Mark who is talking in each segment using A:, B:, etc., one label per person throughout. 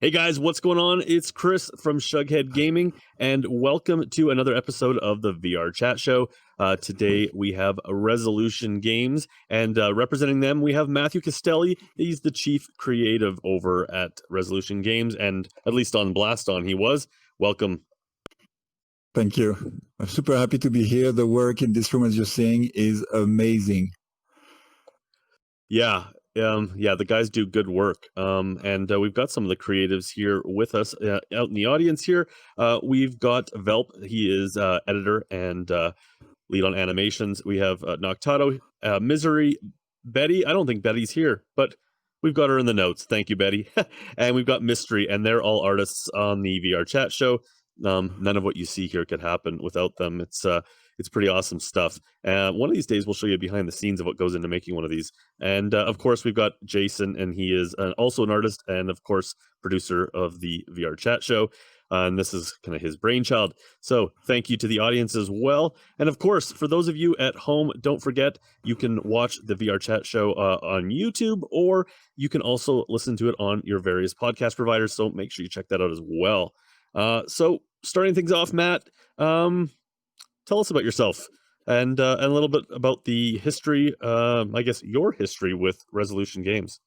A: Hey guys, what's going on? It's Chris from Shugghead Gaming, and welcome to another episode of the VR Chat Show. Today we have Resolution Games, and representing them we have Mathieu Castelli. He's the chief creative over at Resolution Games, and at least on Blaston he was. Welcome.
B: Thank you. I'm super happy to be here. The work in this room, as you're saying, is amazing.
A: Yeah, the guys do good work. And we've got some of the creatives here with us out in the audience here. We've got Velp. He is editor and lead on animations. We have Noctauto, Misery, Betty. I don't think Betty's here, but we've got her in the notes. Thank you, Betty. And we've got Mystery, and they're all artists on the VR Chat Show. None of what you see here could happen without them. It's pretty awesome stuff. One of these days, we'll show you behind the scenes of what goes into making one of these. And of course, we've got Jason, and he is also an artist and, of course, producer of the VR Chat Show. And this is kind of his brainchild. So thank you to the audience as well. And of course, for those of you at home, don't forget, you can watch the VR Chat Show on YouTube, or you can also listen to it on your various podcast providers. So make sure you check that out as well. So starting things off, Matt, tell us about yourself and a little bit about the history, I guess your history with Resolution Games.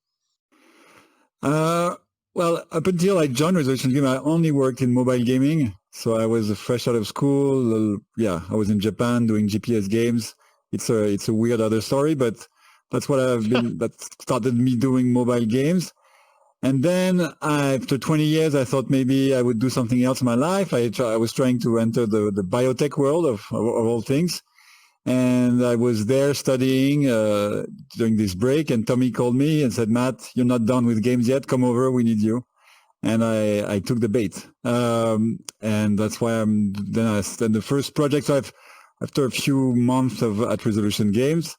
B: Well, up until I joined Resolution Game, I only worked in mobile gaming. So I was fresh out of school. I was in Japan doing GPS games. It's a weird other story, but that's what I've been. That started me doing mobile games. And then after 20 years, I thought maybe I would do something else in my life. I was trying to enter the biotech world of all things. And I was there studying during this break, and Tommy called me and said, "Matt, you're not done with games yet. Come over, we need you." And I took the bait. And that's why then the first project, so after a few months at Resolution Games,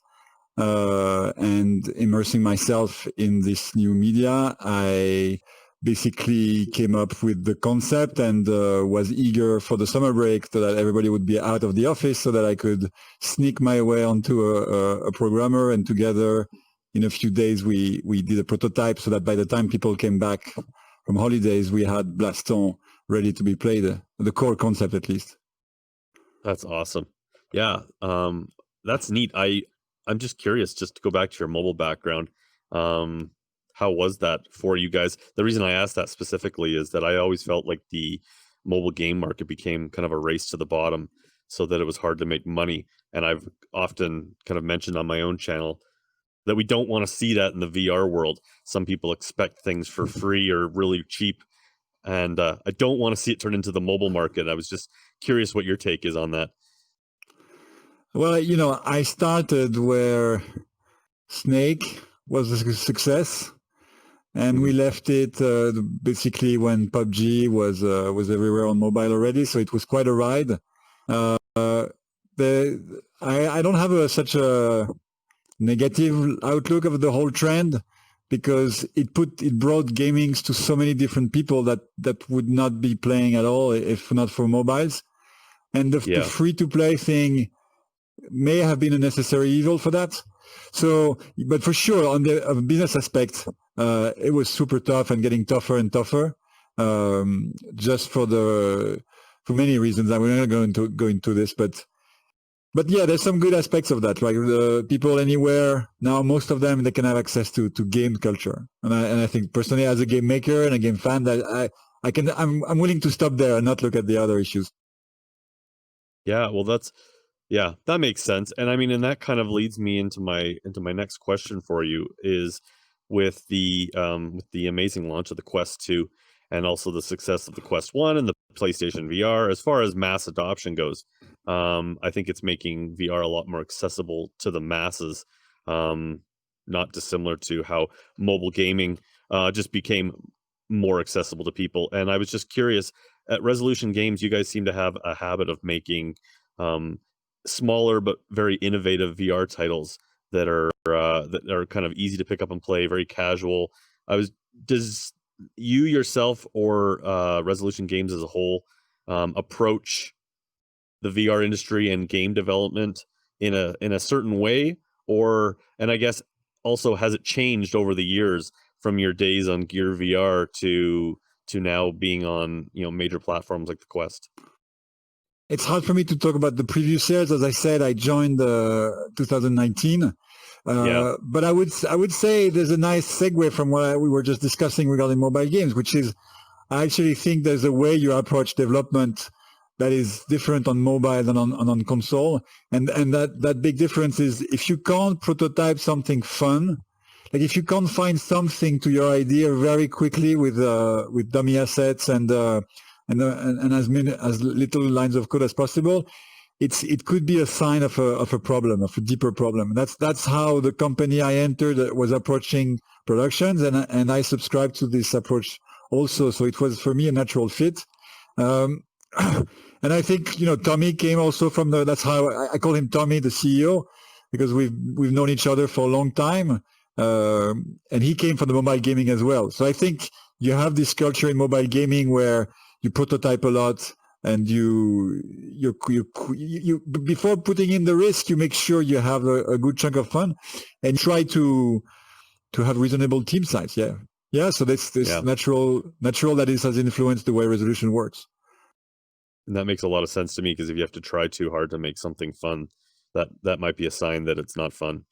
B: and immersing myself in this new media, I basically came up with the concept and was eager for the summer break so that everybody would be out of the office so that I could sneak my way onto a programmer, and together in a few days we did a prototype so that by the time people came back from holidays, we had Blaston ready to be played, the core concept at least.
A: That's awesome. Yeah, that's neat. I'm just curious, just to go back to your mobile background. How was that for you guys? The reason I asked that specifically is that I always felt like the mobile game market became kind of a race to the bottom, so that it was hard to make money. And I've often kind of mentioned on my own channel that we don't want to see that in the VR world. Some people expect things for free or really cheap, and I don't want to see it turn into the mobile market. I was just curious what your take is on that.
B: Well, I started where Snake was a success, and we left it basically when PUBG was everywhere on mobile already. So it was quite a ride. I don't have such a negative outlook of the whole trend, because it brought gaming to so many different people that would not be playing at all if not for mobiles. And the free-to-play thing may have been a necessary evil for that. So, but for sure, on the business aspect, it was super tough and getting tougher and tougher, just for many reasons. I'm not going to go into this, but yeah, there's some good aspects of that. Like the people anywhere now, most of them, they can have access to game culture, and I think personally, as a game maker and a game fan, that I'm willing to stop there and not look at the other issues.
A: Yeah, well, that makes sense. And I mean, and that kind of leads me into my next question for you is with the amazing launch of the Quest 2 and also the success of the Quest 1 and the PlayStation VR, as far as mass adoption goes. I think it's making VR a lot more accessible to the masses, not dissimilar to how mobile gaming just became more accessible to people. And I was just curious, at Resolution Games, you guys seem to have a habit of making smaller but very innovative VR titles that are kind of easy to pick up and play, very casual. Does you yourself or Resolution Games as a whole approach the VR industry and game development in a certain way, and I guess also, has it changed over the years from your days on Gear VR to to now being on, major platforms like the Quest?
B: It's hard for me to talk about the previous years. As I said, I joined 2019. But I would say there's a nice segue from what we were just discussing regarding mobile games, which is I actually think there's a way you approach development that is different on mobile than on console. And that big difference is if you can't prototype something fun, like if you can't find something to your idea very quickly with dummy assets and as little lines of code as possible, it could be a sign of a problem, of a deeper problem. That's how the company I entered was approaching productions, and I subscribed to this approach also. So it was for me a natural fit. And I think Tommy came also from that's how I call him Tommy, the CEO, because we've known each other for a long time, and he came from the mobile gaming as well. So I think you have this culture in mobile gaming where you prototype a lot, and you before putting in the risk, you make sure you have a good chunk of fun, and try to have reasonable team size. Yeah. So this natural that is has influenced the way Resolution works.
A: And that makes a lot of sense to me, because if you have to try too hard to make something fun, that might be a sign that it's not fun.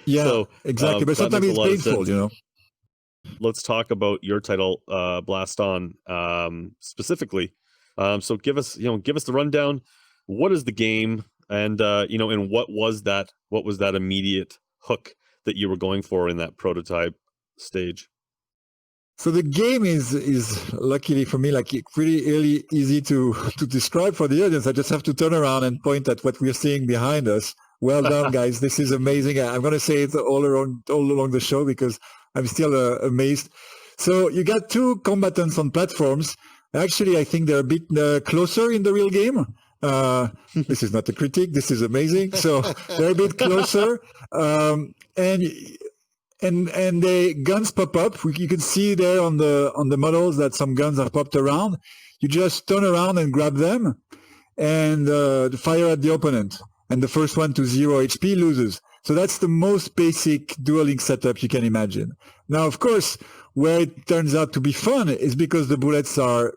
B: Yeah,
A: so,
B: exactly. But sometimes it's painful,
A: Let's talk about your title, Blaston, specifically. So give us the rundown. What is the game, and and what was that immediate hook that you were going for in that prototype stage?
B: So the game is luckily for me, like pretty easy to describe for the audience. I just have to turn around and point at what we're seeing behind us. Well done, guys. This is amazing. I'm going to say it all along the show because I'm still amazed. So you got two combatants on platforms. Actually, I think they're a bit closer in the real game. This is not a critique. This is amazing. So they're a bit closer. And the guns pop up. You can see there on the models that some guns have popped around. You just turn around and grab them and fire at the opponent. And the first one to 0 HP loses. So that's the most basic dueling setup you can imagine. Now, of course, where it turns out to be fun is because the bullets are,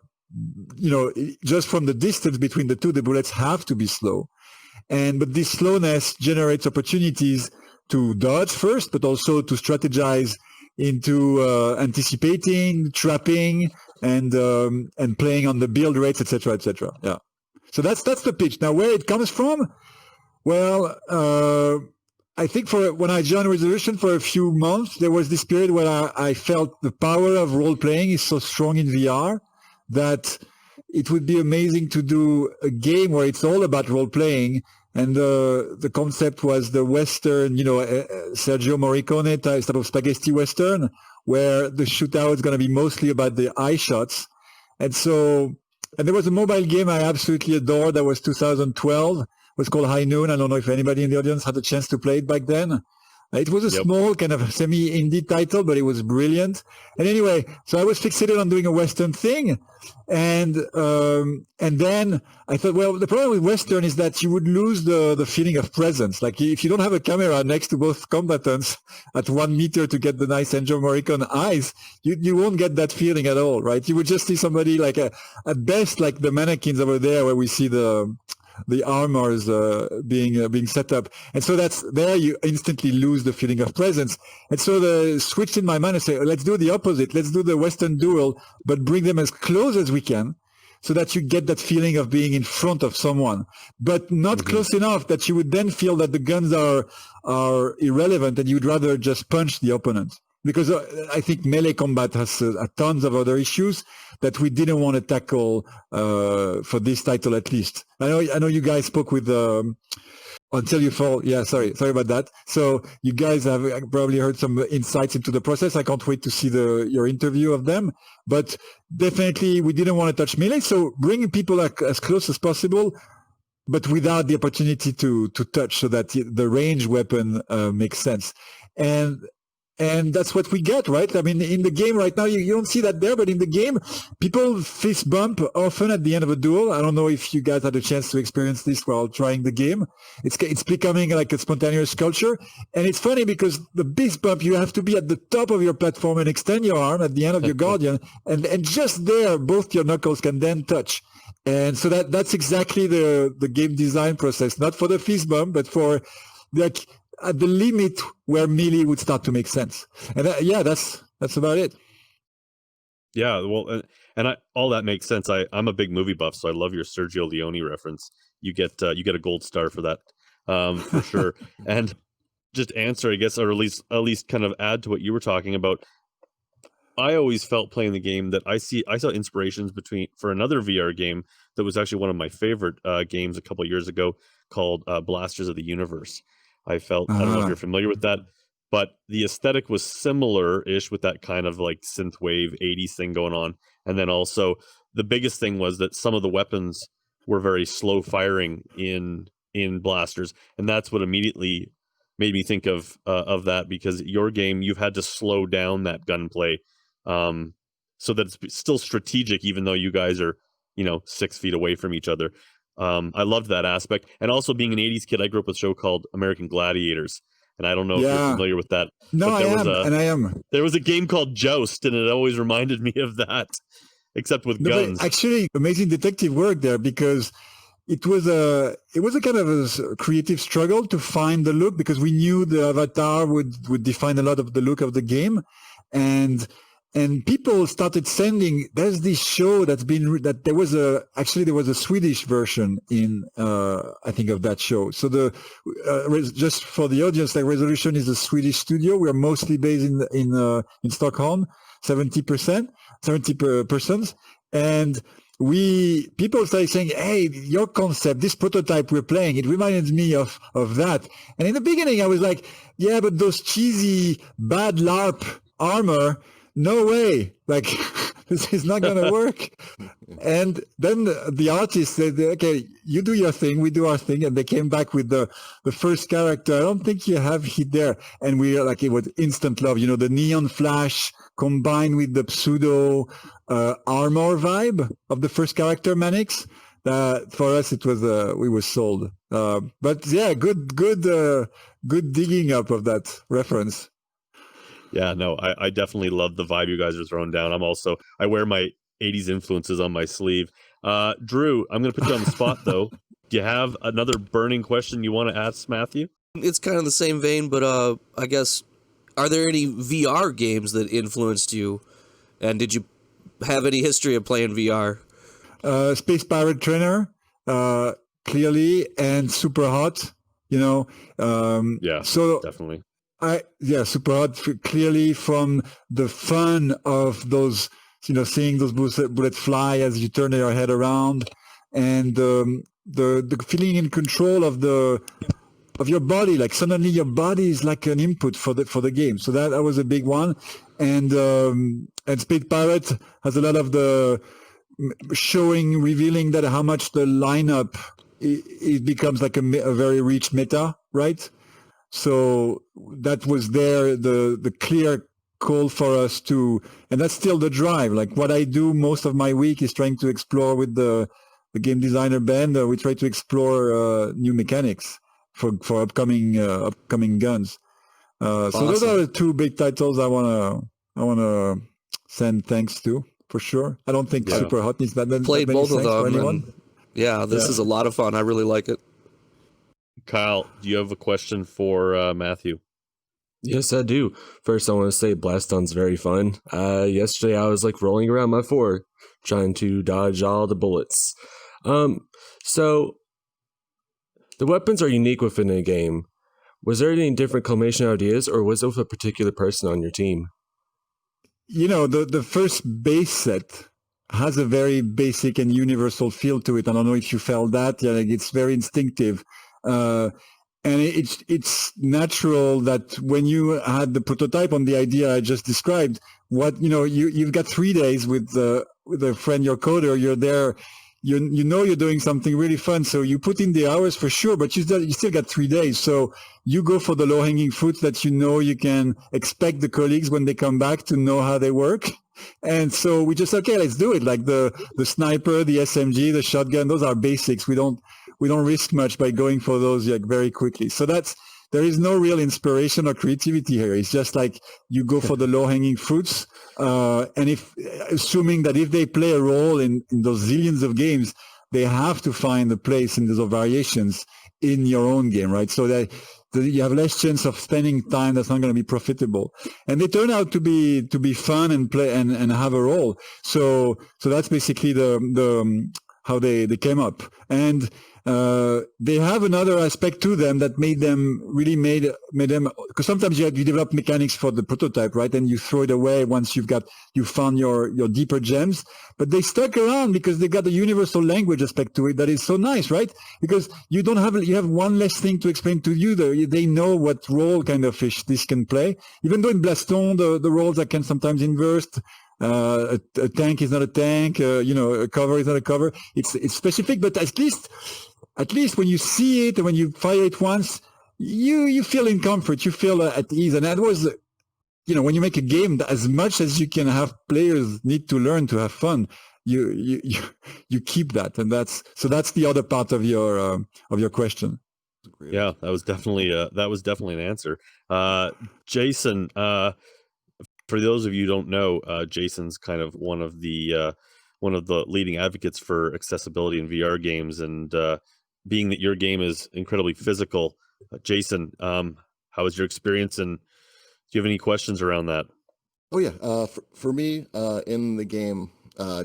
B: just from the distance between the two, the bullets have to be slow. But this slowness generates opportunities to dodge first, but also to strategize into anticipating, trapping, and playing on the build rates, etc., etc. Yeah. So that's the pitch. Now, where it comes from? Well, I think when I joined Resolution for a few months, there was this period where I felt the power of role playing is so strong in VR that it would be amazing to do a game where it's all about role playing. And the concept was the Western, Sergio Morricone type of spaghetti Western, where the shootout is going to be mostly about the eye shots. And there was a mobile game I absolutely adored that was 2012. It was called High Noon. I don't know if anybody in the audience had a chance to play it back then. It was a small kind of semi-indie title, but it was brilliant. And anyway, so I was fixated on doing a Western thing. And then I thought, well, the problem with Western is that you would lose the feeling of presence. Like if you don't have a camera next to both combatants at 1 meter to get the nice Sergio Morricone eyes, you won't get that feeling at all, right? You would just see somebody like at best, like the mannequins over there where we see the armors being set up. And so that's there you instantly lose the feeling of presence. And so the switched in my mind and say, let's do the opposite. Let's do the Western duel, but bring them as close as we can so that you get that feeling of being in front of someone, but not close enough that you would then feel that the guns are irrelevant and you'd rather just punch the opponent. Because I think melee combat has tons of other issues that we didn't want to tackle for this title, at least. I know you guys spoke with Until You Fall. Yeah, sorry about that. So you guys have probably heard some insights into the process. I can't wait to see your interview of them. But definitely, we didn't want to touch melee. So bringing people as close as possible, but without the opportunity to touch, so that the range weapon makes sense. And And that's what we get, right? I mean, in the game right now, you don't see that there, but in the game, people fist bump often at the end of a duel. I don't know if you guys had a chance to experience this while trying the game. It's becoming like a spontaneous culture. And it's funny because the fist bump, you have to be at the top of your platform and extend your arm at the end of your guardian. And just there, both your knuckles can then touch. And so that's exactly the game design process, not for the fist bump, but for like at the limit where melee would start to make sense. And that's about it.
A: Yeah, well, and all that makes sense. I'm a big movie buff, so I love your Sergio Leone reference. You get a gold star for that, for sure. And just answer, I guess, or at least kind of add to what you were talking about. I always felt playing the game that I saw inspirations for another VR game that was actually one of my favorite games a couple of years ago called Blasters of the Universe. I don't know if you're familiar with that, but the aesthetic was similar-ish with that kind of like synthwave 80s thing going on. And then also the biggest thing was that some of the weapons were very slow firing in Blasters, and that's what immediately made me think of that, because your game, you've had to slow down that gunplay so that it's still strategic, even though you guys are 6 feet away from each other. I loved that aspect. And also being an 80s kid, I grew up with a show called American Gladiators. And I don't know if you're familiar with that.
B: No,
A: but
B: I am.
A: There was a game called Joust, and it always reminded me of that, except with guns.
B: Actually, amazing detective work there, because it was a kind of a creative struggle to find the look, because we knew the avatar would define a lot of the look of the game. And people started sending. There's this show that there was a Swedish version in I think of that show. So just for the audience, like Resolution is a Swedish studio. We are mostly based in Stockholm, 70%, and people started saying, "Hey, your concept, this prototype we're playing, it reminded me of that." And in the beginning, I was like, "Yeah, but those cheesy bad LARP armor." No way, like this is not going to work. And then the artist said, okay, you do your thing, we do our thing. And they came back with the first character. I don't think you have hit there. And we like, it was instant love, the neon flash combined with the pseudo armor vibe of the first character, Manix. For us, it was, we were sold. But yeah, good digging up of that reference.
A: Yeah, no, I definitely love the vibe you guys are throwing down. I wear my 80s influences on my sleeve. Drew, I'm going to put you on the spot, though. Do you have another burning question you want to ask Mathieu?
C: It's kind of the same vein, but I guess, are there any VR games that influenced you? And did you have any history of playing VR?
B: Space Pirate Trainer, clearly, and Super Hot,
A: Yeah, so definitely.
B: Super Hot, clearly from the fun of those, seeing those bullets fly as you turn your head around, and the feeling in control of your body, like suddenly your body is like an input for the game. So that was a big one, and Space Pirate has a lot of the revealing that how much the lineup it becomes like a very rich meta, right? So that was the clear call for us and that's still the drive. Like what I do most of my week is trying to explore with the game designer band. We try to explore new mechanics for upcoming guns. Awesome. So those are the two big titles I wanna send thanks to, for sure. I don't think Super Hot needs that.
C: Played both of them. This is a lot of fun. I really like it.
A: Kyle, do you have a question for Mathieu?
D: Yes, I do. First, I want to say Blaston's very fun. Yesterday, I was like rolling around my floor trying to dodge all the bullets. So the weapons are unique within a game. Was there any different combination ideas, or was it with a particular person on your team?
B: The first base set has a very basic and universal feel to it. I don't know if you felt that. Yeah, like it's very instinctive. And it's natural that when you had the prototype on the idea I just described, you've got 3 days with a friend, your coder, you're there, you know you're doing something really fun, so you put in the hours for sure, but you still got 3 days. So you go for the low-hanging fruits that you know you can expect the colleagues when they come back to know how they work. And so we just, okay, let's do it. Like the sniper, the SMG, the shotgun, those are basics. We don't risk much by going for those like very quickly. So there is no real inspiration or creativity here. It's just like you go for the low-hanging fruits, and assuming that if they play a role in those zillions of games, they have to find a place in those variations in your own game, right? So that you have less chance of spending time that's not going to be profitable, and they turn out to be fun and play and have a role. So that's basically the how they came up. And they have another aspect to them that made them, because sometimes you develop mechanics for the prototype, right? And you throw it away once you found your deeper gems. But they stuck around because they got the universal language aspect to it that is so nice, right? Because you have one less thing to explain to you. They know what role kind of fish this can play. Even though in Blaston, the roles that can sometimes inverse, a tank is not a tank, a cover is not a cover. It's specific, but at least when you see it and when you fire it once, you feel in comfort, you feel at ease. And that was, when you make a game, as much as you can have players need to learn to have fun, you keep that. And that's the other part of your question.
A: Yeah, that was definitely an answer. Jason, for those of you who don't know, Jason's kind of one of the leading advocates for accessibility in VR games, and being that your game is incredibly physical, Jason, how was your experience, and do you have any questions around that?
E: Oh yeah, for me in the game,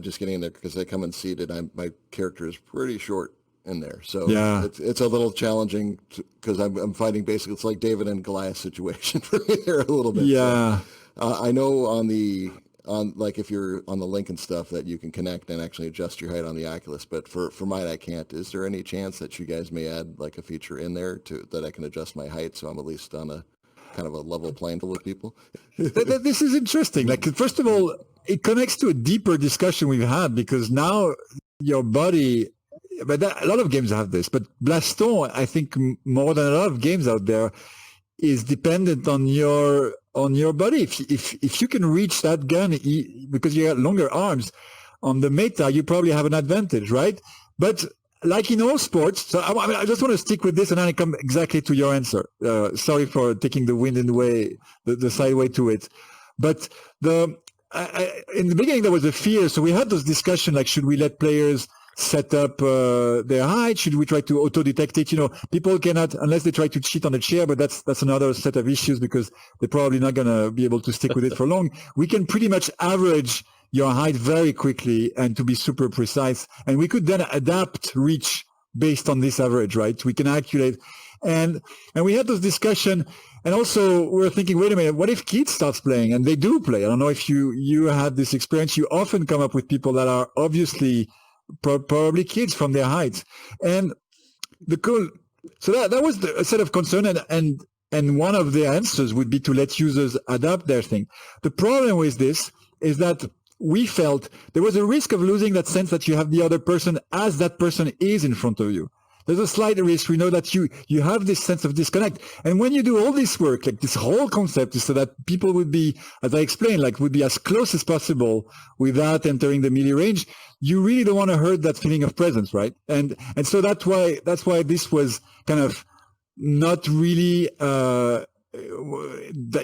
E: just getting in there because I come unseated, my character is pretty short in there, so yeah, it's a little challenging because I'm fighting basically, it's like David and Goliath situation for me there a little bit.
B: Yeah.
E: So, I know on like if you're on the link and stuff that you can connect and actually adjust your height on the Oculus, but for mine I can't. Is there any chance that you guys may add like a feature in there that I can adjust my height so I'm at least on a kind of a level playing field with people?
B: This is interesting. Like, first of all, it connects to a deeper discussion we've had, because now your body, but a lot of games have this, but Blaston, I think more than a lot of games out there, is dependent on your body. If you can reach that gun because you have longer arms on the meta, you probably have an advantage, right? But like in all sports, so I just want to stick with this and then I come exactly to your answer. Sorry for taking the wind in the way, the sideway to it. But in the beginning there was a fear, so we had this discussion like, should we let players set up their height? Should we try to auto-detect it? People cannot, unless they try to cheat on the chair, but that's another set of issues because they're probably not going to be able to stick with it for long. We can pretty much average your height very quickly and to be super precise. And we could then adapt reach based on this average, right? We can calculate. And we had this discussion. And also we were thinking, wait a minute, what if kids starts playing? And they do play. I don't know if you had this experience. You often come up with people that are obviously probably kids from their height, and so that was a set of concern, and one of the answers would be to let users adapt their thing. The problem with this is that we felt there was a risk of losing that sense that you have the other person as that person is in front of you. There's a slight risk. We know that you have this sense of disconnect. And when you do all this work, like this whole concept is so that people would be, as I explained, like would be as close as possible without entering the melee range, you really don't want to hurt that feeling of presence, right? And so that's why this was kind of not really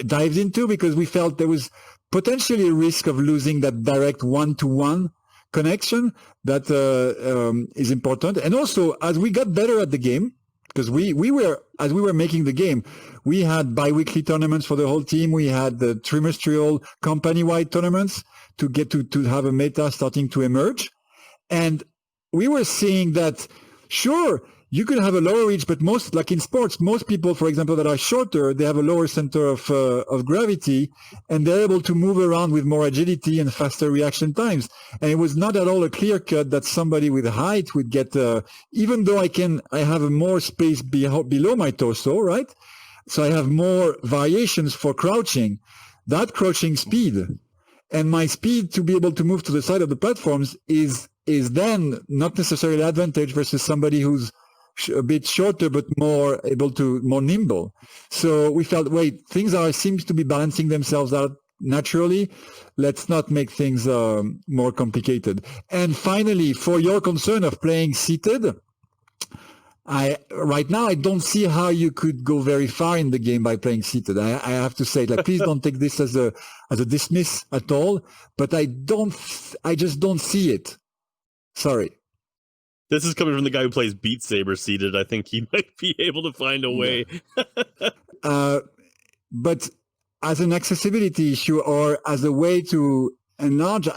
B: dived into, because we felt there was potentially a risk of losing that direct one-to-one connection that is important. And also, as we got better at the game, because we were making the game, we had bi-weekly tournaments for the whole team. We had the trimestrial company-wide tournaments to get to have a meta starting to emerge. And we were seeing that, sure, you could have a lower reach, but most, like in sports, most people, for example, that are shorter, they have a lower center of gravity, and they're able to move around with more agility and faster reaction times. And it was not at all a clear cut that somebody with height would get, even though I have more space below my torso, right? So I have more variations for crouching. That crouching speed and my speed to be able to move to the side of the platforms is is then not necessarily an advantage versus somebody who's a bit shorter but more nimble. So we felt, wait, things seems to be balancing themselves out naturally. Let's not make things more complicated. And finally, for your concern of playing seated, right now I don't see how you could go very far in the game by playing seated. I have to say, like, please don't take this as a dismiss at all. But I just don't see it. Sorry.
A: This is coming from the guy who plays Beat Saber seated. I think he might be able to find a way.
B: But as an accessibility issue or as a way to enlarge,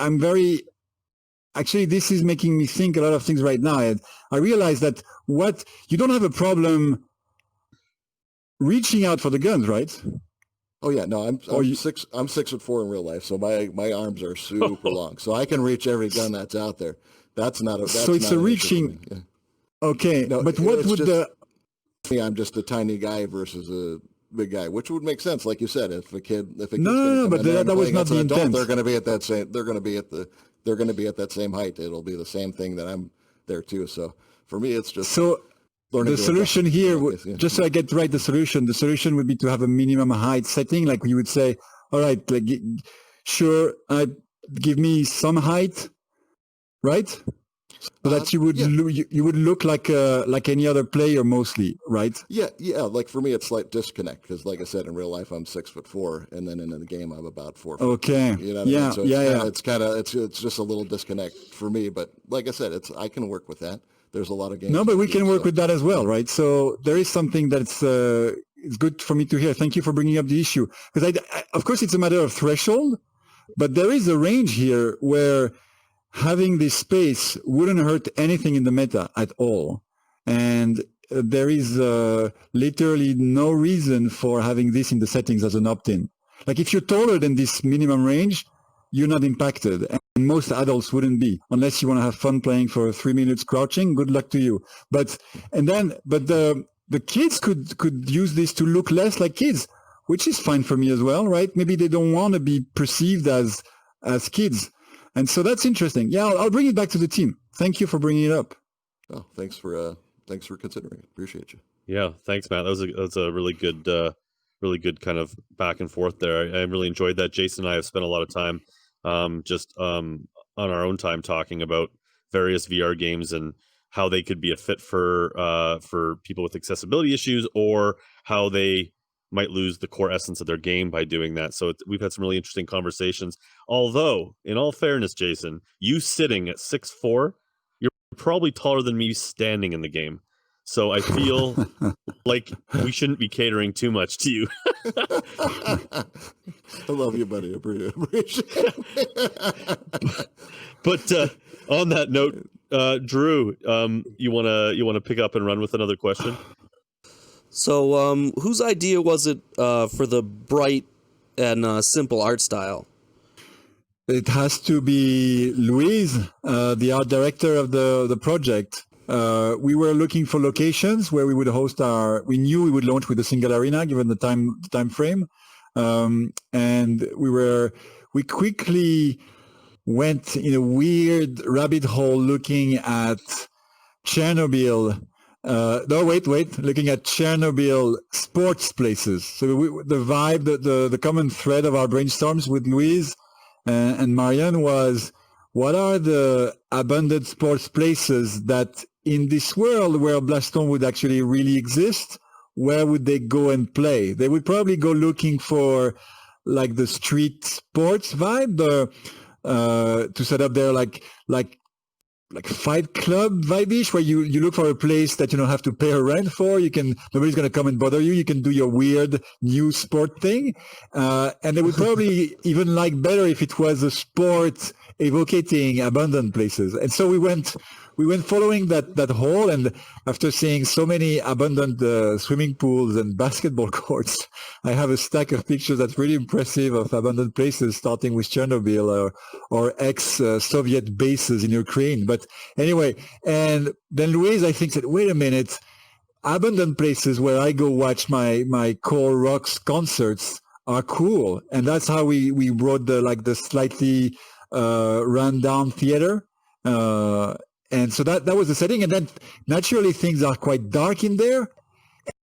B: actually, this is making me think a lot of things right now. And I realize that you don't have a problem reaching out for the guns, right?
E: Oh yeah, no, I'm 6'4" in real life, so my arms are super long, so I can reach every gun that's out there. That's not a.
B: So it's a reaching. Yeah. Okay, no, but what would
E: I'm just a tiny guy versus a big guy, which would make sense, like you said. If a kid
B: no, but that was not the intent.
E: They're going to be at that same. They're going to be at that same height. It'll be the same thing that I'm there too. So for me, it's just
B: the solution here, just so I get right, the solution would be to have a minimum height setting. Like we would say, all right, like, sure, give me some height, right? So that you would look like any other player mostly, right?
E: Yeah. Like for me, it's slight disconnect because, like I said, in real life I'm 6'4", and then in the game I'm about 4 feet.
B: Okay.
E: You know what I mean? So it's just a little disconnect for me. But like I said, I can work with that. There's a lot of games.
B: No, but we can work with that as well, right? So there is something that's it's good for me to hear. Thank you for bringing up the issue because of course it's a matter of threshold, but there is a range here where having this space wouldn't hurt anything in the meta at all. And there is literally no reason for having this in the settings as an opt-in. Like if you're taller than this minimum range, you're not impacted. And most adults wouldn't be, unless you want to have fun playing for 3 minutes crouching. Good luck to you. But the kids could use this to look less like kids, which is fine for me as well, right? Maybe they don't want to be perceived as kids. And so that's interesting. Yeah, I'll bring it back to the team. Thank you for bringing it up.
E: Oh, thanks for considering it. Appreciate you.
A: Yeah, thanks, Matt. That was a really good kind of back and forth there. I really enjoyed that. Jason and I have spent a lot of time just on our own time talking about various VR games and how they could be a fit for people with accessibility issues, or how they might lose the core essence of their game by doing that. So we've had some really interesting conversations. Although, in all fairness, Jason, you sitting at 6'4", you're probably taller than me standing in the game. So I feel like we shouldn't be catering too much to you.
E: I love you, buddy. I appreciate it.
A: But on that note, Drew, you wanna pick up and run with another question?
C: So, whose idea was it for the bright and simple art style?
B: It has to be Louise, the art director of the project. We were looking for locations where we would host we knew we would launch with a single arena given the time frame. And we quickly went in a weird rabbit hole looking at Chernobyl. Looking at Chernobyl sports places. So the vibe, the common thread of our brainstorms with Louise and Marianne was, what are the abundant sports places that in this world where Blaston would actually really exist, where would they go and play? They would probably go looking for like the street sports vibe, to set up there like Fight Club vibe-ish, where you look for a place that you don't have to pay a rent for. Nobody's going to come and bother you. You can do your weird new sport thing. And they would probably even like better if it was a sport evocating abandoned places. And so we went following that hole, and after seeing so many abandoned swimming pools and basketball courts, I have a stack of pictures that's really impressive of abandoned places, starting with Chernobyl or ex-Soviet bases in Ukraine. But anyway, and then Louise, I think, said, wait a minute, abandoned places where I go watch my core rocks concerts are cool. And that's how we wrote the slightly run-down theater. And so that was the setting. And then naturally things are quite dark in there.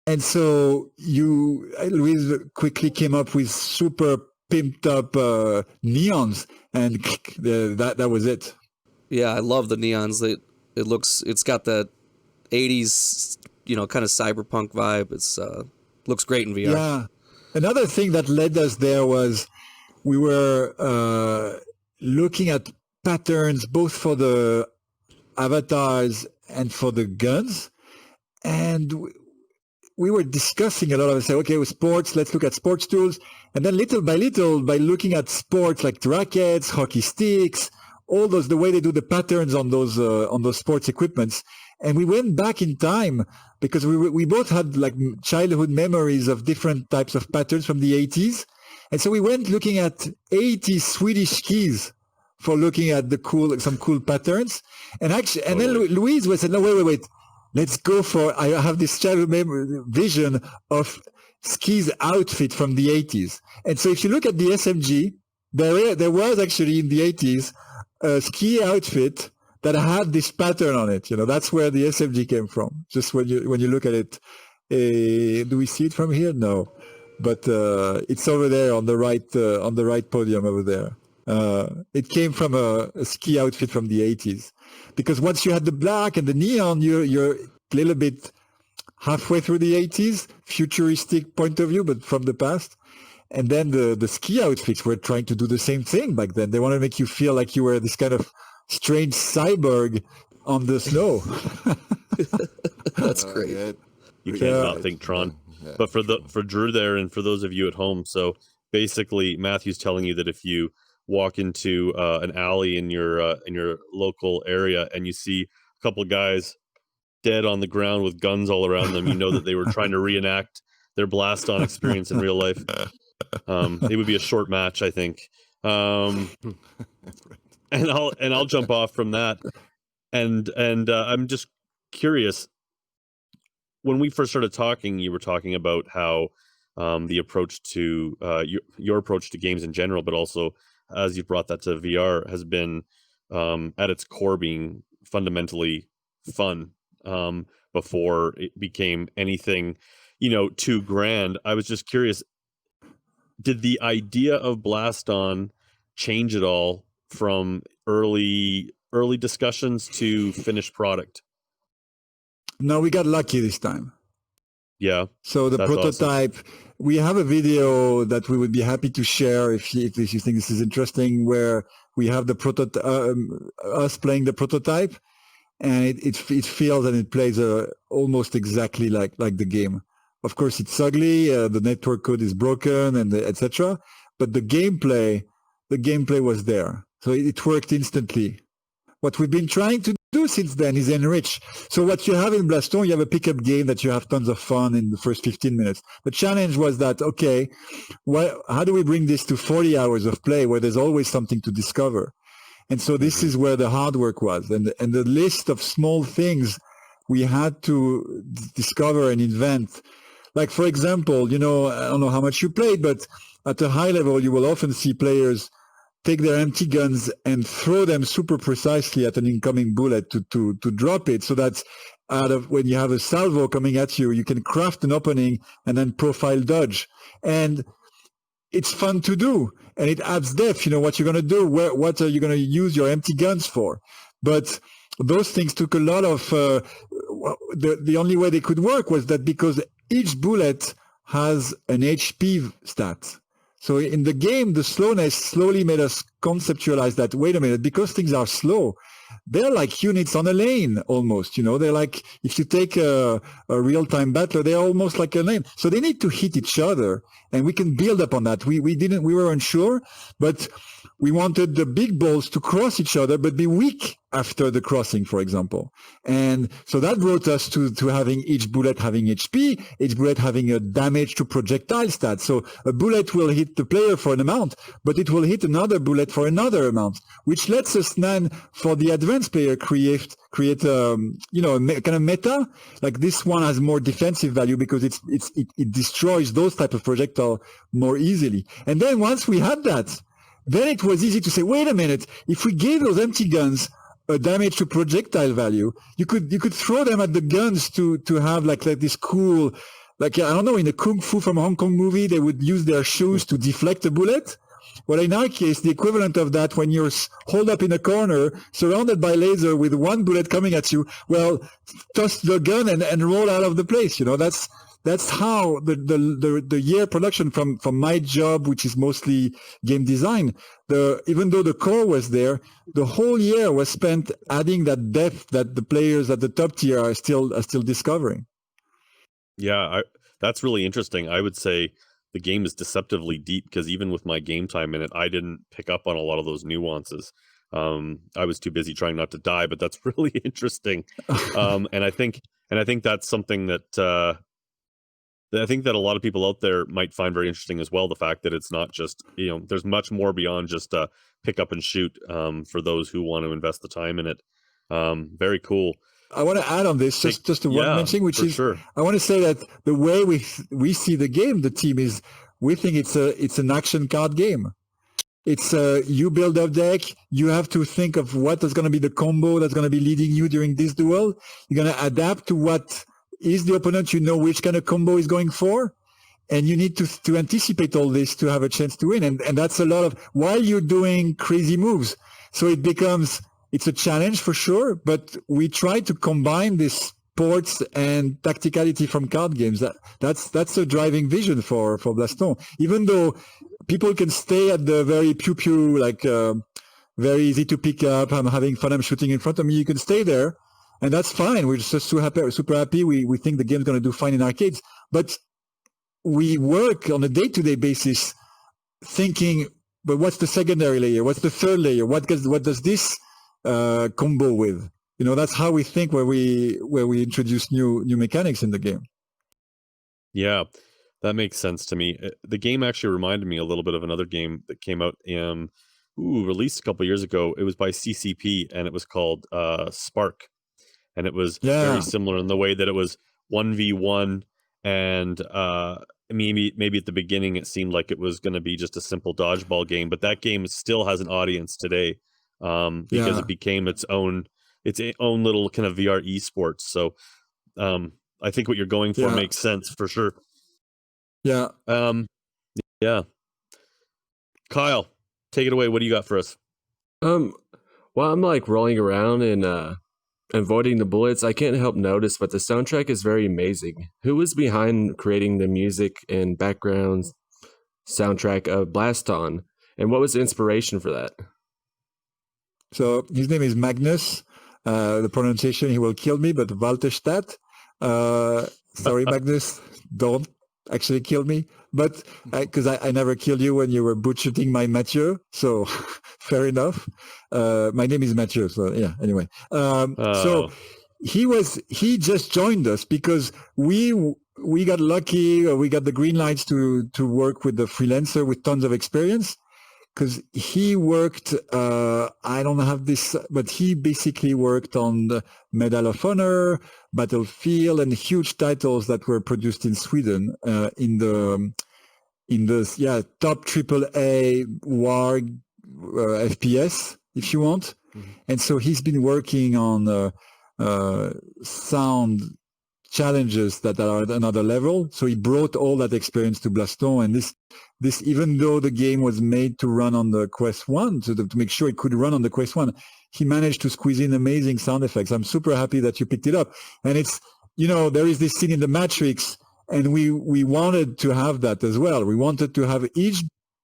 B: And so Louise quickly came up with super pimped up neons, and that was it.
C: Yeah, I love the neons. It's got that 80s, kind of cyberpunk vibe. It's looks great in VR.
B: Yeah. Another thing that led us there was we were looking at patterns both for the avatars and for the guns, and we were discussing a lot of it. Say, okay, with sports, let's look at sports tools, and then little by little, by looking at sports like rackets, hockey sticks, all those, the way they do the patterns on those sports equipments, and we went back in time because we both had like childhood memories of different types of patterns from the 80s, and so we went looking at 80s Swedish skis for looking at some cool patterns, and actually, and then Louise was said, no, wait. Let's go for, I have this childhood vision of Ski's outfit from the 80s. And so if you look at the SMG, there was actually in the 80s a Ski outfit that had this pattern on it. That's where the SMG came from. Just when you look at it. Do we see it from here? No. But it's over there on the right podium over there. It came from a Ski outfit from the 80s. Because once you had the black and the neon, you're a little bit halfway through the 80s, futuristic point of view, but from the past. And then the Ski outfits were trying to do the same thing back then. They want to make you feel like you were this kind of strange cyborg on the snow.
C: That's great.
A: You can't not think Tron. Yeah. But for Drew there, and for those of you at home, so basically Matthew's telling you that if you walk into an alley in your local area and you see a couple of guys dead on the ground with guns all around them, you know that they were trying to reenact their Blaston experience in real life. It would be a short match, I think. And I'll jump off from that. And I'm just curious. When we first started talking, you were talking about how the approach to your approach to games in general, but also as you brought that to VR, has been at its core being fundamentally fun before it became anything, too grand. I was just curious, did the idea of Blaston change at all from early discussions to finished product?
B: No, we got lucky this time.
A: Yeah.
B: So the prototype, awesome. We have a video that we would be happy to share if you think this is interesting, where we have the us playing the prototype, and it feels and it plays almost exactly like the game. Of course, it's ugly. The network code is broken, and etc. But the gameplay was there, so it worked instantly. What we've been trying to do since then is enrich. So what you have in Blaston, you have a pickup game that you have tons of fun in the first 15 minutes. The challenge was that, okay, how do we bring this to 40 hours of play where there's always something to discover? And so this is where the hard work was. And the list of small things we had to discover and invent. Like, for example, I don't know how much you played, but at a high level, you will often see players take their empty guns and throw them super precisely at an incoming bullet to drop it, so that when you have a salvo coming at you, you can craft an opening and then profile dodge. And it's fun to do, and it adds depth. What you're going to do, what are you going to use your empty guns for? But those things took a lot of, the only way they could work was that because each bullet has an HP stat. So in the game, the slowness slowly made us conceptualize that, wait a minute, because things are slow, they're like units on a lane almost, they're like, if you take a real-time battler, they're almost like a lane. So they need to hit each other, and we can build up on that. We were unsure, but we wanted the big balls to cross each other, but be weak after the crossing, for example. And so that brought us to having each bullet having HP, each bullet having a damage to projectile stat. So a bullet will hit the player for an amount, but it will hit another bullet for another amount, which lets us then, for the advanced player, create a kind of meta. Like, this one has more defensive value because it destroys those type of projectile more easily. And then once we had that, then it was easy to say, wait a minute, if we gave those empty guns a damage to projectile value. You could throw them at the guns to have like this cool, like, I don't know, in a kung fu from a Hong Kong movie, they would use their shoes to deflect a bullet. Well, in our case, the equivalent of that, when you're holed up in a corner, surrounded by laser with one bullet coming at you, well, toss the gun and roll out of the place. You know, that's how the year production from my job, which is mostly game design, even though the core was there, the whole year was spent adding that depth that the players at the top tier are still discovering.
A: Yeah, that's really interesting. I would say the game is deceptively deep because even with my game time in it, I didn't pick up on a lot of those nuances. I was too busy trying not to die, but that's really interesting. And I think that's something that I think that a lot of people out there might find very interesting as well. The fact that it's not just, there's much more beyond just pick up and shoot for those who want to invest the time in it. Very cool.
B: I want to add on this just to one mention, which is
A: sure.
B: I want to say that the way we see the game, the team, is we think it's an action card game. It's you build up deck. You have to think of what is going to be the combo that's going to be leading you during this duel. You're going to adapt to what is the opponent. You know which kind of combo is going for, and you need to anticipate all this to have a chance to win. And that's a lot of while you're doing crazy moves. So it's a challenge for sure, but we try to combine this sports and tacticality from card games. That's a driving vision for Blaston. Even though people can stay at the very pew like very easy to pick up. I'm having fun. I'm shooting in front of me. You can stay there, and that's fine. We're just super happy. We think the game's going to do fine in arcades, but we work on a day-to-day basis, thinking, but what's the secondary layer? What's the third layer? What does this combo with? That's how we think where we introduce new mechanics in the game.
A: Yeah, that makes sense to me. The game actually reminded me a little bit of another game that came out released a couple years ago. It was by CCP and it was called Spark, and it was very similar in the way that it was 1v1, and maybe at the beginning it seemed like it was going to be just a simple dodgeball game, but that game still has an audience today. Because it became its own little kind of VR esports. So I think what you're going for makes sense for sure.
B: Yeah.
A: Yeah. Kyle, take it away. What do you got for us?
D: While I'm like rolling around and avoiding the bullets, I can't help notice, but the soundtrack is very amazing. Who was behind creating the music and background soundtrack of Blaston, and what was the inspiration for that?
B: So his name is Magnus. The pronunciation, he will kill me, but Walterstadt. Sorry, Magnus, don't actually kill me. But because I never killed you when you were boot shooting my Mathieu, so fair enough. My name is Mathieu, so yeah. Anyway, so he just joined us because we got lucky. We got the green lights to work with the freelancer with tons of experience. Because he worked, I don't have this, but he basically worked on the Medal of Honor, Battlefield, and huge titles that were produced in Sweden in the top AAA war FPS, if you want. Mm-hmm. And so he's been working on sound challenges that are at another level. So he brought all that experience to Blaston, and this even though the game was made to run on the Quest 1, to make sure it could run on the Quest 1, he managed to squeeze in amazing sound effects. I'm super happy that you picked it up. And it's, there is this scene in The Matrix, and we wanted to have that as well. We wanted to have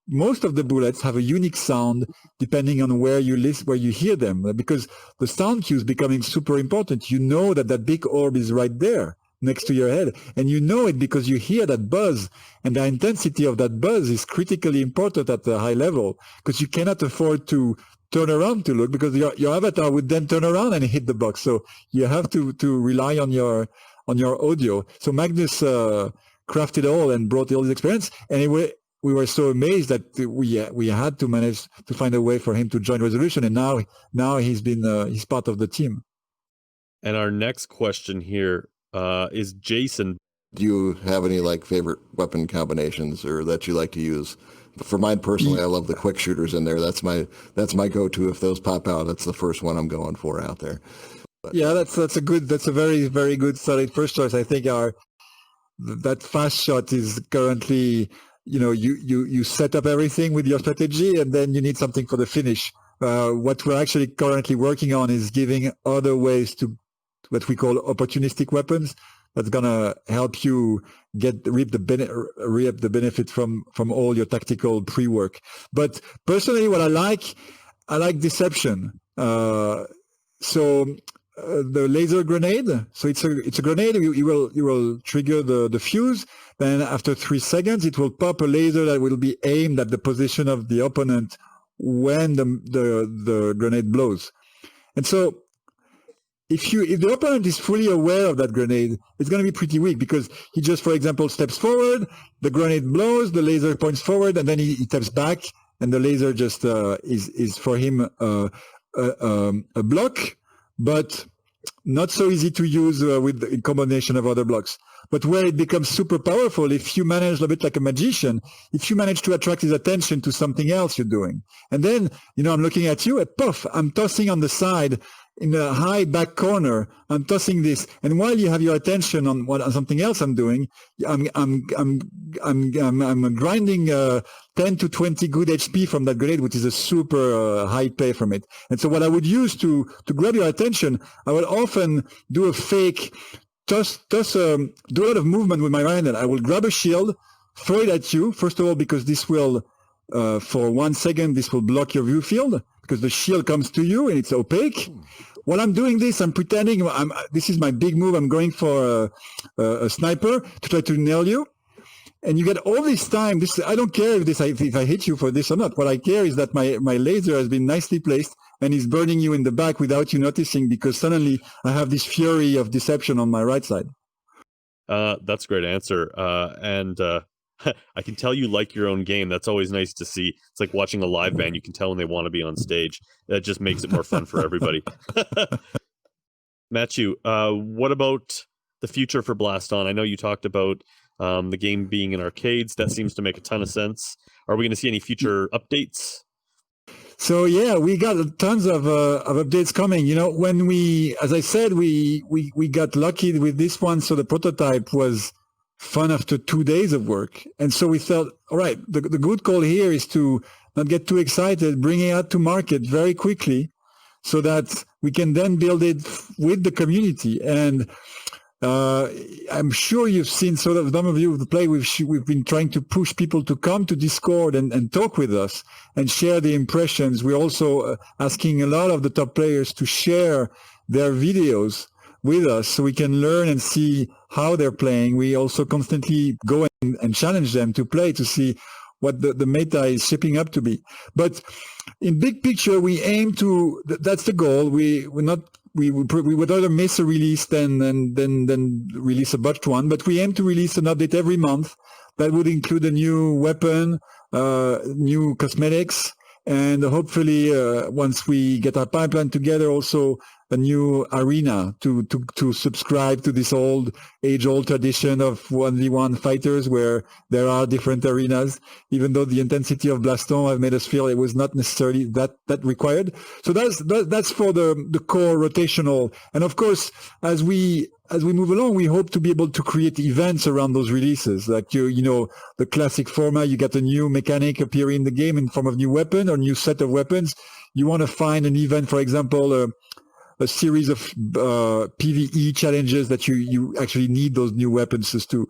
B: most of the bullets have a unique sound depending on where you listen, where you hear them, because the sound cue is becoming super important. You know that big orb is right there next to your head, and you know it because you hear that buzz, and the intensity of that buzz is critically important at a high level, because you cannot afford to turn around to look, because your avatar would then turn around and hit the box. So you have to rely on your audio. So Magnus crafted all and brought all his experience. Anyway, we were so amazed that we had to manage to find a way for him to join Resolution, and now he's part of the team.
A: And our next question here is Jason.
E: do you have any like favorite weapon combinations or that you like to use? For mine personally, I love the quick shooters in there. That's my go-to. If those pop out, that's the first one I'm going for out there.
B: Yeah, that's a very, very good solid first choice. I think that fast shot is currently, you set up everything with your strategy and then you need something for the finish. What we're actually currently working on is giving other ways to what we call opportunistic weapons. That's gonna help you reap the benefit from all your tactical pre-work. But personally, what I like deception. The laser grenade. So it's a grenade. You will trigger the fuse. Then after 3 seconds, it will pop a laser that will be aimed at the position of the opponent when the grenade blows. And so if the opponent is fully aware of that grenade, it's going to be pretty weak because he just, for example, steps forward, the grenade blows, the laser points forward, and then he steps back, and the laser just is for him a block, but not so easy to use with in combination of other blocks. But where it becomes super powerful, if you manage a bit like a magician, if you manage to attract his attention to something else you're doing. And then, I'm looking at you, and puff, I'm tossing on the side in a high back corner, I'm tossing this, and while you have your attention on something else I'm doing, I'm grinding 10 to 20 good HP from that grenade, which is a super high pay from it. And so what I would use to grab your attention, I would often do a fake do a lot of movement with my right hand. I will grab a shield, throw it at you. First of all, because this will, for 1 second, this will block your view field because the shield comes to you and it's opaque. While I'm doing this, I'm pretending this is my big move. I'm going for a sniper to try to nail you. And you get all this time. I don't care if I hit you for this or not. What I care is that my laser has been nicely placed and is burning you in the back without you noticing because suddenly I have this fury of deception on my right side.
A: That's a great answer. And I can tell you like your own game. That's always nice to see. It's like watching a live band. You can tell when they want to be on stage. That just makes it more fun for everybody. Mathieu, what about the future for Blaston? I know you talked about the game being in arcades. That seems to make a ton of sense. Are we going to see any future updates?
B: So yeah, we got tons of updates coming. When as I said, we got lucky with this one. So the prototype was fun after 2 days of work. And so we thought, all right, the good call here is to not get too excited, bring it out to market very quickly so that we can then build it with the community. And I'm sure you've seen some of you the play. We've been trying to push people to come to Discord and talk with us and share the impressions. We're also asking a lot of the top players to share their videos with us so we can learn and see how they're playing. We also constantly go and challenge them to play to see what the meta is shaping up to be. But in big picture, we aim to, that's the goal. We would rather miss a release than release a botched one, but we aim to release an update every month that would include a new weapon, new cosmetics, and hopefully once we get our pipeline together, also a new arena to subscribe to this age-old tradition of 1v1 fighters where there are different arenas, even though the intensity of Blaston have made us feel it was not necessarily that required. So that's for the core rotational. And of course, as we move along, we hope to be able to create events around those releases. Like, the classic format, you get a new mechanic appear in the game in form of new weapon or new set of weapons. You want to find an event, for example, a series of PvE challenges that you actually need those new weapons to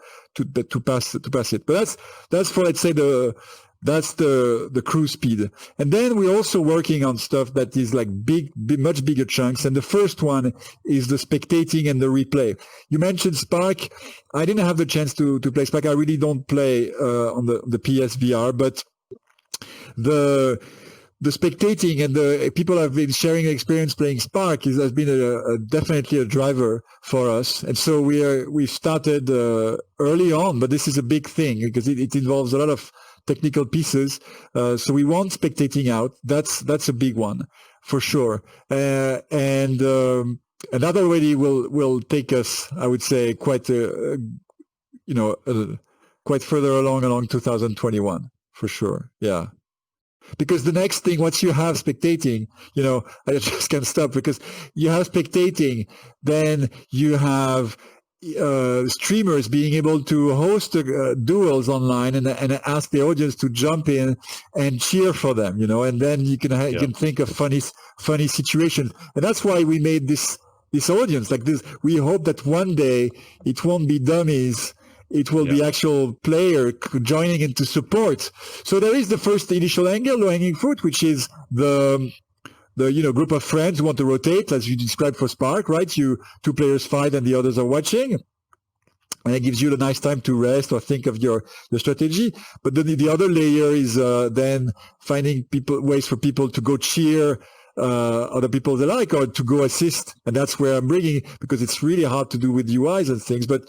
B: pass it. But that's for, let's say, that's the cruise speed. And then we're also working on stuff that is like much bigger chunks. And the first one is the spectating and the replay. You mentioned Spark. I didn't have the chance to play Spark. I really don't play on the PSVR, but the spectating and the people have been sharing experience playing Spark has been definitely a driver for us. And so we started early on, but this is a big thing because it involves a lot of technical pieces. So we want spectating out. That's a big one for sure. And that already will take us, I would say, quite quite further along 2021 for sure. Yeah. Because the next thing, once you have spectating, I just can't stop because you have spectating, then you have streamers being able to host duels online and ask the audience to jump in and cheer for them, and then you can think of funny situations. And that's why we made this audience like this. We hope that one day it won't be dummies. It will be actual player joining in to support. So there is the first initial angle, low-hanging fruit, which is the group of friends who want to rotate, as you described for Spark, right? Two players fight and the others are watching. And it gives you a nice time to rest or think of your strategy. But then the other layer is then finding ways for people to go cheer other people they like or to go assist. And that's where I'm bringing, because it's really hard to do with UIs and things, but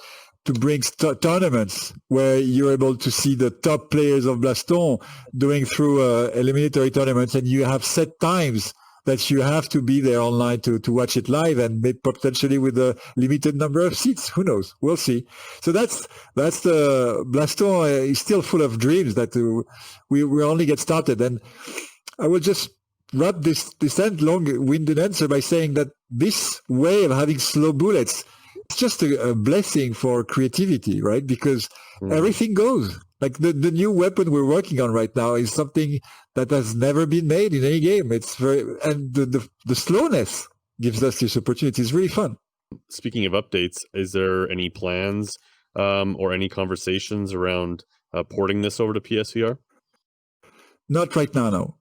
B: to bring tournaments where you're able to see the top players of Blaston doing through eliminatory tournaments, and you have set times that you have to be there online to watch it live, and maybe potentially with a limited number of seats. Who knows? We'll see. So that's the Blaston is still full of dreams that we only get started. And I will just wrap this long-winded answer by saying that this way of having slow bullets, it's just a blessing for creativity, right? Because everything goes. Like the new weapon we're working on right now is something that has never been made in any game. It's and the slowness gives us this opportunity. It's really fun.
A: Speaking of updates, is there any plans or any conversations around porting this over to PSVR?
B: Not right now, no.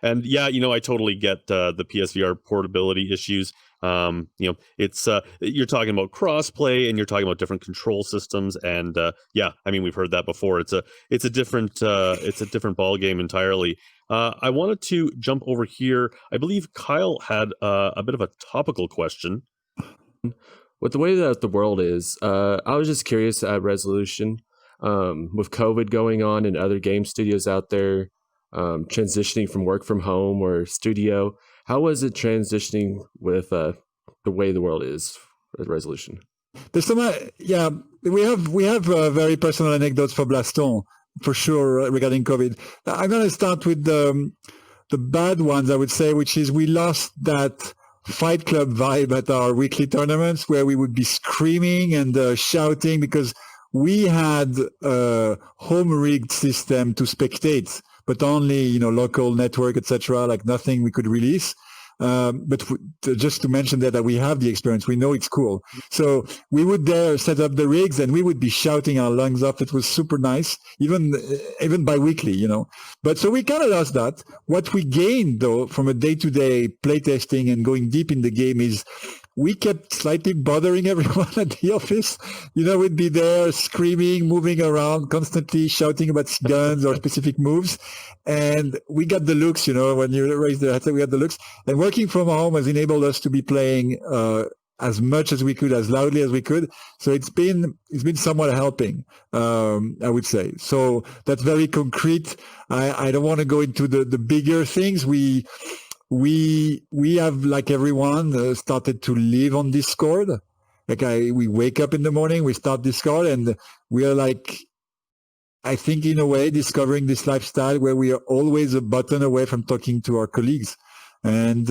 A: And yeah, I totally get the PSVR portability issues. It's you're talking about crossplay and you're talking about different control systems, and we've heard that before. It's a different ball game entirely. I wanted to jump over here. I believe Kyle had a bit of a topical question.
D: With the way that the world is, I was just curious at Resolution, with COVID going on and other game studios out there transitioning from work from home or studio. How was it transitioning with the way the world is at Resolution?
B: There's some, we have very personal anecdotes for Blaston for sure regarding COVID. I'm going to start with the bad ones, I would say, which is we lost that Fight Club vibe at our weekly tournaments where we would be screaming and shouting because we had a home rigged system to spectate, but only, local network, etc., like nothing we could release. But just to mention that we have the experience, we know it's cool. So we would there set up the rigs and we would be shouting our lungs off. It was super nice, even bi-weekly, But so we kind of lost that. What we gained, though, from a day-to-day playtesting and going deep in the game is we kept slightly bothering everyone at the office. We'd be there screaming, moving around, constantly shouting about guns or specific moves. And we got the looks, when you raise the headset, we got the looks. And working from home has enabled us to be playing as much as we could, as loudly as we could. So it's been somewhat helping, I would say. So that's very concrete. I don't want to go into the bigger things. We have, like everyone, started to live on Discord. We wake up in the morning, we start Discord, and we are like, I think in a way, discovering this lifestyle where we are always a button away from talking to our colleagues. And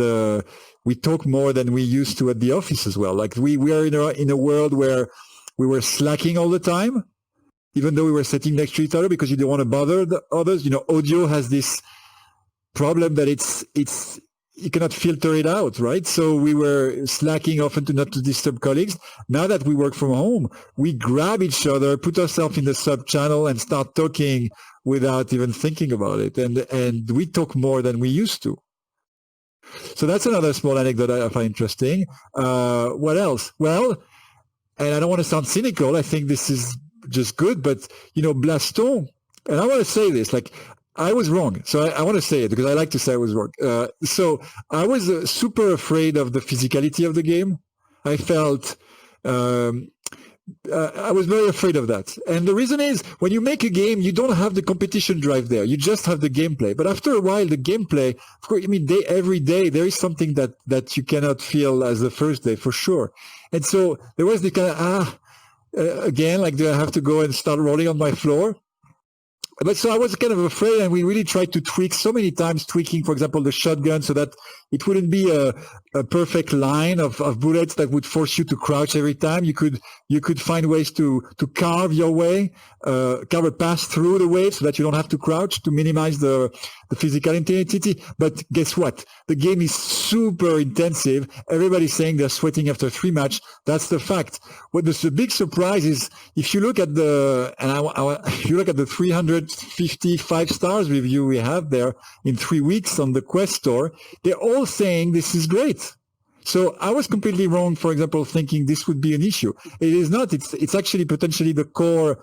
B: we talk more than we used to at the office as well. Like we are in a world where we were slacking all the time, even though we were sitting next to each other because you don't want to bother the others. Audio has this problem that it's you cannot filter it out, right? So we were slacking often not to disturb colleagues. Now that we work from home, we grab each other, put ourselves in the sub channel and start talking without even thinking about it. And we talk more than we used to. So that's another small anecdote I find interesting. What else? Well, and I don't want to sound cynical. I think this is just good, but Blaston, and I want to say this, I was wrong. So I want to say it because I like to say I was wrong. So I was super afraid of the physicality of the game. I felt, I was very afraid of that. And the reason is when you make a game, you don't have the competition drive there. You just have the gameplay. But after a while, the gameplay, of course, every day there is something that you cannot feel as the first day for sure. And so there was the kind of, again, like, do I have to go and start rolling on my floor? But so I was kind of afraid, and we really tried to tweak so many times, tweaking, for example, the shotgun so that it wouldn't be a perfect line of bullets that would force you to crouch every time. You could find ways to carve your way, carve a path through the wave so that you don't have to crouch to minimize the physical intensity. But guess what? The game is super intensive. Everybody's saying they're sweating after 3 matches. That's the fact. What the big surprise is, if you look at if you look at the 355 stars review we have there in 3 weeks on the Quest store, they're all saying this is great. So I was completely wrong, for example, thinking this would be an issue. It is not. It's actually potentially the core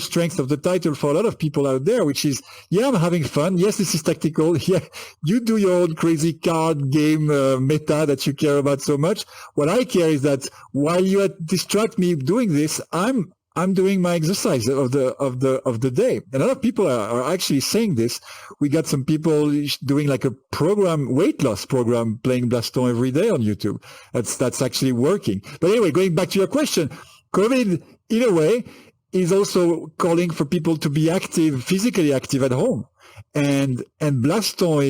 B: strength of the title for a lot of people out there, which is, yeah, I'm having fun. Yes, this is tactical. Yeah, you do your own crazy card game meta that you care about so much. What I care is that while you distract me doing this, I'm doing my exercise of the day. And a lot of people are actually saying this. We got some people doing like a weight loss program, playing Blaston every day on YouTube. That's actually working. But anyway, going back to your question, COVID, in a way, is also calling for people to be physically active at home. And Blaston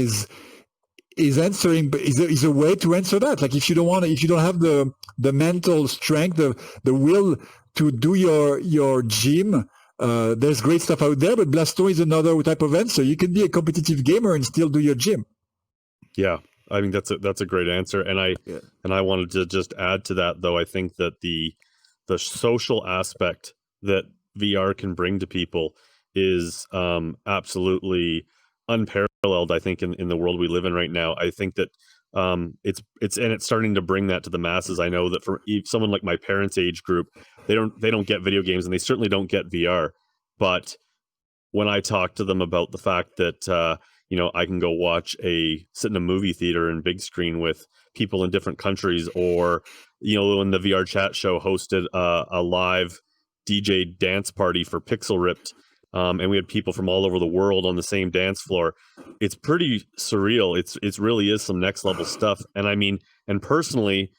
B: is a way to answer that. Like, if you don't have the mental strength, the will to do your gym, there's great stuff out there, but Blaston is another type of answer. You can be a competitive gamer and still do your gym.
A: Yeah, I mean, that's a great answer, and I wanted to just add to that, though. I think that the social aspect that VR can bring to people is absolutely unparalleled, I think, in the world we live in right now. I think that it's starting to bring that to the masses. I know that for someone like my parents' age group, they don't get video games, and they certainly don't get VR. But when I talk to them about the fact that I can go sit in a movie theater in big screen with people in different countries, or when the VR Chat Show hosted a live DJ dance party for Pixel Ripped, and we had people from all over the world on the same dance floor. It's pretty surreal. It really is some next level stuff. And I mean, and personally,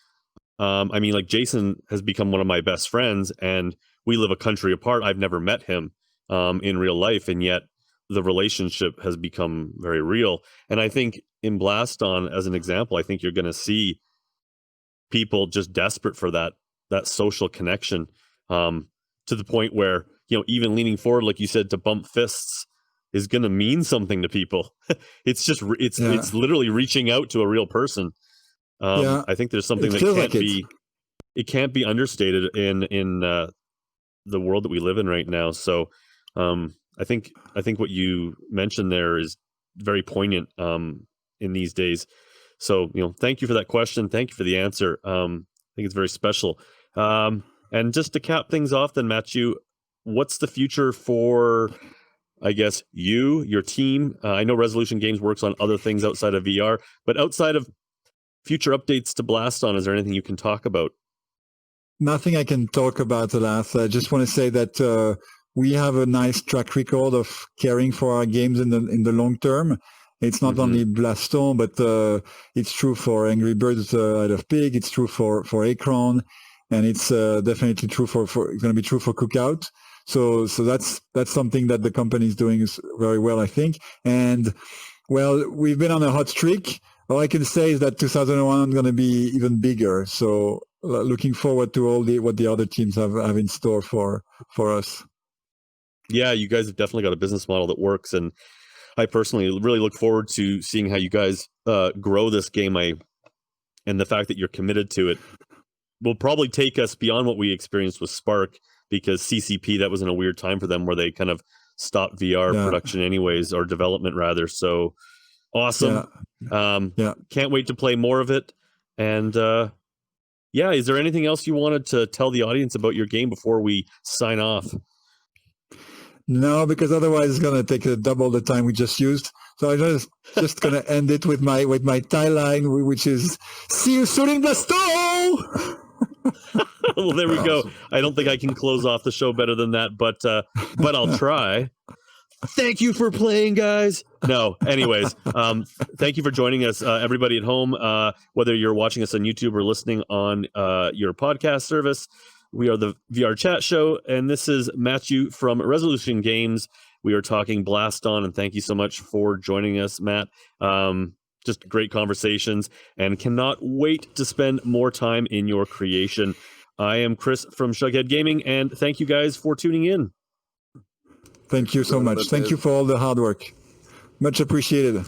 A: like, Jason has become one of my best friends, and we live a country apart. I've never met him in real life, and yet the relationship has become very real. And I think in Blaston, as an example, I think you're going to see people just desperate for that social connection, to the point where, even leaning forward, like you said, to bump fists is going to mean something to people. It's literally reaching out to a real person. I think there's something that can't be understated in the world that we live in right now. So I think what you mentioned there is very poignant in these days. So thank you for that question. Thank you for the answer. I think it's very special. And just to cap things off, then, Mathieu, what's the future for, I guess, your team? I know Resolution Games works on other things outside of VR, but outside of future updates to Blaston, is there anything you can talk about?
B: Nothing I can talk about, alas. I just want to say that we have a nice track record of caring for our games in the long term. It's not only Blaston, but it's true for Angry Birds Out of Pig. It's true for Akron, and it's definitely true for going to be true for Cookout. So that's something that the company is doing very well, I think. And well, we've been on a hot streak. All I can say is that 2001 is going to be even bigger. So looking forward to what the other teams have in store for us.
A: Yeah, you guys have definitely got a business model that works, and I personally really look forward to seeing how you guys grow this game. And the fact that you're committed to it will probably take us beyond what we experienced with Spark, because CCP, that was in a weird time for them where they kind of stopped VR production anyways, or development rather. So awesome. Can't wait to play more of it. And is there anything else you wanted to tell the audience about your game before we sign off?
B: No, because otherwise it's going to take double the time we just used. So I'm just going to end it with my tagline, which is "See you soon in Blaston."
A: Well, there we go. I don't think I can close off the show better than that, but I'll try. Thank you for playing, guys. No, anyways, thank you for joining us, everybody at home, whether you're watching us on YouTube or listening on your podcast service. We are the VR Chat Show, and this is Mathieu from Resolution Games. We are talking Blaston, and thank you so much for joining us, Matt. Just great conversations, and cannot wait to spend more time in your creation. I am Chris from Shugghead Gaming, and thank you guys for tuning in.
B: Thank you so much. Thank you for all the hard work. Much appreciated.